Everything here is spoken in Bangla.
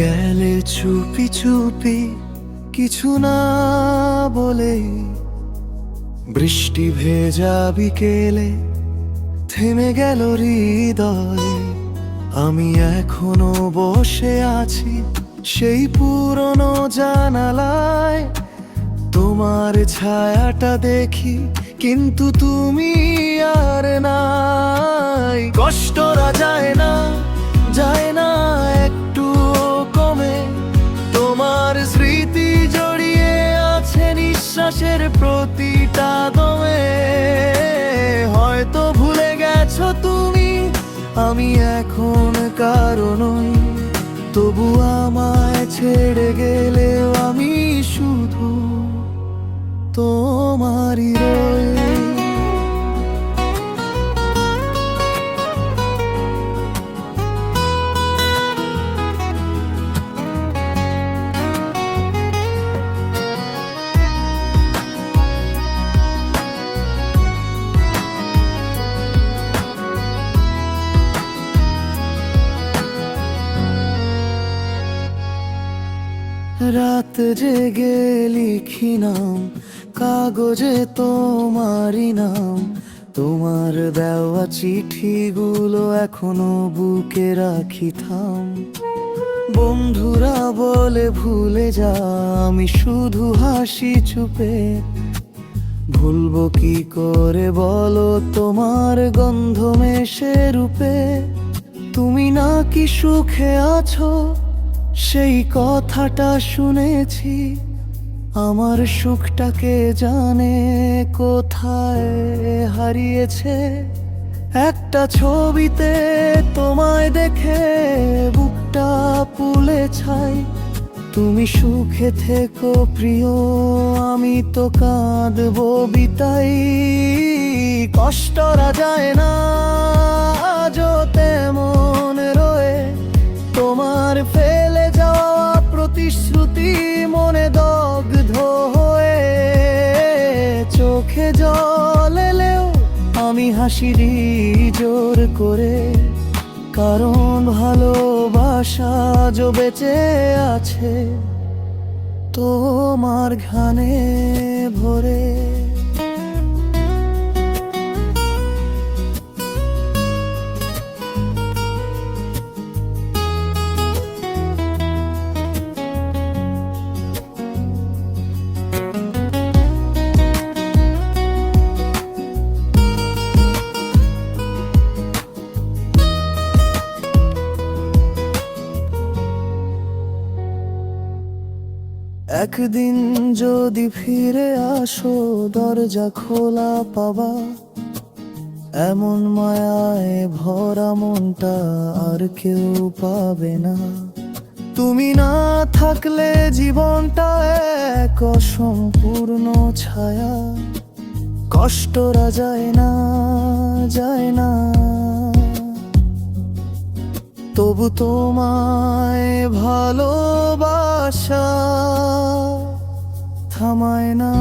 গেলে চুপি চুপি কিছু না বলে, বৃষ্টি ভেজা বিকেলে থেমে গেল হৃদয়। আমি এখনো বসে আছি সেই পুরনো জানালায়, তোমার ছায়াটা দেখি কিন্তু তুমি আর নাই। কষ্টরা যায় না, যায় না একটু কমে, তোমার স্মৃতি জড়িয়ে আছে নিঃশ্বাসের প্রতিটা দমে। হয়তো ভুলে গেছো তুমি আমি এখন কারো নই, তবু আমায় ছেড়ে গেলেও আমি শুধু তোমারই রই। রাত জেগে লিখি নাম কাগজে তোমারই নাম, তোমার দেওয়া চিঠিগুলো এখনো বুকে রাখি থাম। বন্ধুরা বলে ভুলে যা, আমি শুধু হাসি চুপে। ভুলবো কি করে বলো তোমার গন্ধ মেশে রূপে। তুমি নাকি সুখে আছো সেই কথাটা শুনেছি, আমার সুখটাকে জানে কোথায় হারিয়েছে। একটা ছবিতে তোমায় দেখে বুকটা পুলে ছাই, তুমি সুখে থেকো প্রিয়, আমি তো কাঁদবো বিতাই। কষ্টরা যায় না আজও তেমন রয়ে, তোমার ফেলে যাওয়া প্রতিশ্রুতি মনে দগ্ধ হয়ে। চোখে জল এলেও আমি হাসিরি জোর করে, কারণ ভালোবাসা যো বেঁচে আছে তোমার ঘানে ভরে। একদিন যদি ফিরে আসো দরজা খোলা পাবা, এমন মায়ায় ভরা মনটা আর কেউ পাবে না। তুমি না থাকলে জীবনটা এক অসম্পূর্ণ ছায়া। কষ্টরা যায় না, যায় না, তবু তোমায় ভালোবাসা থামায় না।